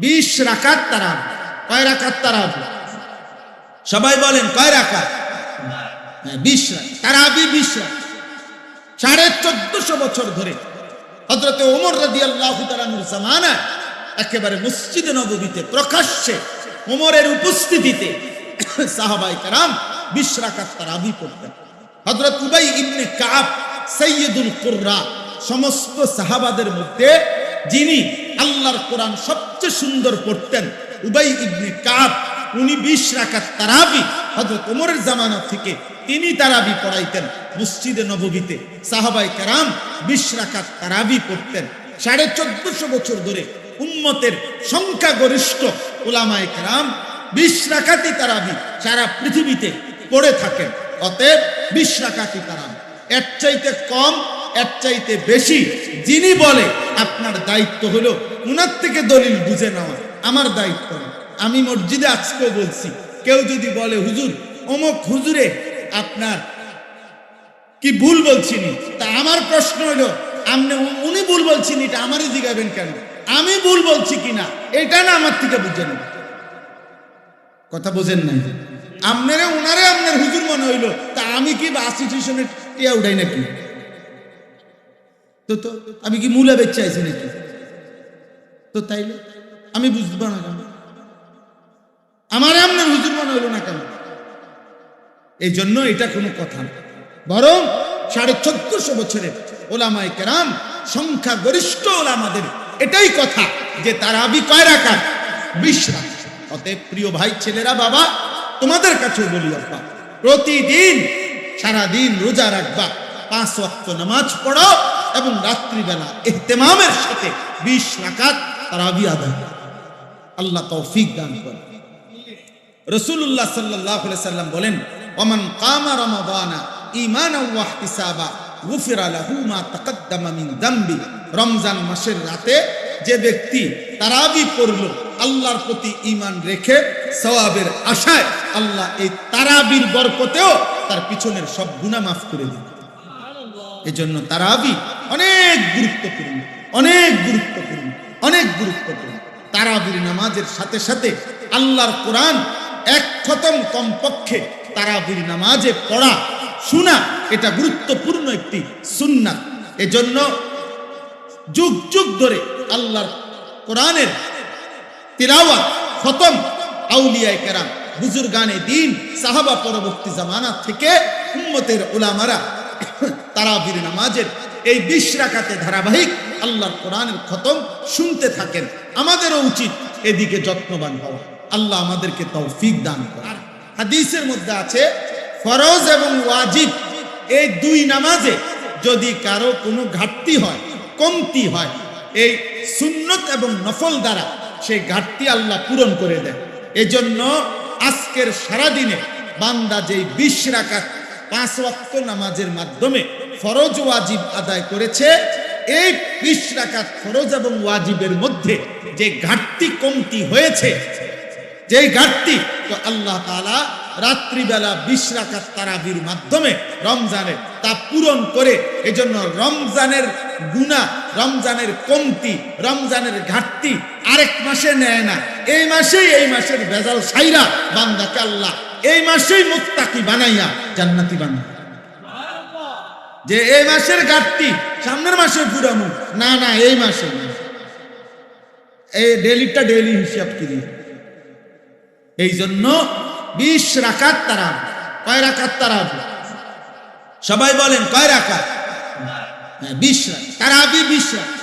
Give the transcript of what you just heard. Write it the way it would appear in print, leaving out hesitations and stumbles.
20 রাকাত তারাবি। কয় রাকাত তারাবি? সবাই বলেন কয় রাকাত? 20 রাকাত তারাবি। 20 রাকাত 1450 বছর ধরে হযরতে ওমর রাদিয়াল্লাহু তাআলার জামানায় একেবারে মসজিদে নববীতে প্রকাশ্যে ওমরের উপস্থিতিতে সাহাবায়ে কেরাম 20 রাকাত তারাবি পড়তেন। হযরত উবাই ইবনে কাব সাইয়্যিদুল কুররা, সমস্ত সাহাবাদের মধ্যে যিনি আল্লাহর কোরআন সবচেয়ে সুন্দর পড়তেন, উবাই ইবনে কাব, উনি 20 রাকাত তারাবি হযরত ওমরের জামানা থেকে তিনি তারাবি পড়াইতেন মসজিদে নববীতে। সাহাবায়ে কেরাম 20 রাকাত তারাবি পড়তেন। 1450 বছর ধরে উম্মতের সংখ্যাগরিষ্ঠ উলামায়ে কেরাম 20 রাকাতই তারাবি সারা পৃথিবীতে পড়ে থাকেন। অতএব 20 রাকাতই তারাবি। এর চাইতে কম, এর চাইতে বেশি যিনি বলে, আপনার দায়িত্ব হলো উনার থেকে দলিল বুঝে নেওয়া, আমার দায়িত্ব না। আমি মসজিদে আজকেও বলছি, কেউ যদি বলে হুজুর অমুক হুজুরে আপনার কি ভুল বলছিনি, তা আমার প্রশ্ন হলো আপনি উনি ভুল বলছিনি এটা আমারই জিজ্ঞাবেন কেন? আমি ভুল বলছি কিনা এটা না আমার থেকে বুঝে নেবেন। কথা বোঝেন নাই? আপনারে উনারে আপনার হুজুর মনে হইলো, তা আমি কি বাস স্টেশনে টিয়া উঠাই নাকি? তো আমি কি মূলা বেচে আইছি নাকি? তো তাইলে আমি বুঝবো না কেন? আমার আপনার হুজুর মনে হইল না কেন? এই জন্য এটা কোনো কথা না, বরং 1450 বছরের ওলামায়ে কেরাম সংখ্যাগরিষ্ঠ ওলামাদের এটাই কথা যে তারাবি কয় রাকাত? 20 রাকাত। অতএব প্রিয় ভাই, ছেলেরা, বাবা, তোমাদের কাছেও বলি, আব্বা, প্রতিদিন সারাদিন রোজা রাখবা, 5 ওয়াক্ত নামাজ পড়ো এবং রাত্রিবেলা ইহতিমামের সাথে 20 রাকাত তারাবি আদায় করো। আল্লাহ তৌফিক দান করেন। রাসূলুল্লাহ সাল্লাল্লাহু আলাইহি সাল্লাম বলেন, ওমান কামা রমাদানা ঈমানান ওয়া ইহতিসাবা গুফিরা লাহু মা তাকাদ্দামা মিন যামবি। রমজান মাসের রাতে যে ব্যক্তি তারাবি পড়ল আল্লাহর প্রতি ঈমান রেখে সওয়াবের আশায়, আল্লাহ এই তারাবির বরকতেও তার পিছনের সব গুনাহ মাফ করে দিবেন। এজন্য তারাবি অনেক গুরুত্বপূর্ণ, অনেক গুরুত্বপূর্ণ, অনেক গুরুত্বপূর্ণ। তারাবির নামাজের সাথে সাথে আল্লাহর কোরআন 1 খতম কমপক্ষে তারাবির নামাজে পড়া, শোনা, এটা গুরুত্বপূর্ণ একটি সুন্নাত। এজন্য যুগ যুগ ধরে আল্লাহর কোরআনের তিলাওয়াত, খতম আউলিয়ায়ে কেরাম, বুজুর্গানে দ্বীন, সাহাবা পরবর্তী জামানা থেকে উম্মতের উলামারা তারাবির নামাজের এই 20 রাকাতে ধারাবাহিক আল্লাহর কোরআনের খতম শুনতে থাকেন। আমাদেরও উচিত এদিকে যত্নবান হওয়া। আল্লাহ আমাদেরকে তৌফিক দান করেন। হাদিসের মধ্যে আছে, ফরজ এবং ওয়াজিব এই 2 নামাজে যদি কারো কোনো ঘাটতি হয়, কমতি হয়, এই সুন্নত এবং নফল দ্বারা সেই ঘাটতি আল্লাহ পূরণ করে দেন। এজন্য আজকের সারাদিনে বান্দা যেই 20 রাকাত 5 ওয়াক্ত নামাজের মাধ্যমে ফরজ ওয়াজিব আদায় করেছে, এই 20 রাকাত ফরজ এবং ওয়াজিবের মধ্যে যে ঘাটতি কমতি হয়েছে, যেই ঘাটতি, তো আল্লাহ তাআলা রাত্রিবেলা 20 রাকাত তারাবির মাধ্যমে রমজানের তা পূরণ করে। এজন্য রমজানের গুনাহ, রমজানের কমতি, রমজানের ঘাটতি আরেক মাসে নেয় না, এই মাসেই, এই মাসের ভেজাল সাইরা বান্দাকে আল্লাহ এই মাসেই মুত্তাকি বানাইয়া জান্নাতি বানায়। যে এই মাসের ঘাটতি সামনের মাসে পুরামু না, না, এই মাসে, এই ডেলিটা ডেলি হিসাব করি। এই জন্য 20 রাকাত তারাবি। কয় রাকাত তারাবি? সবাই বলেন কয় রাকাত? 20 রাকাত তারাবি। 20 রাকাত।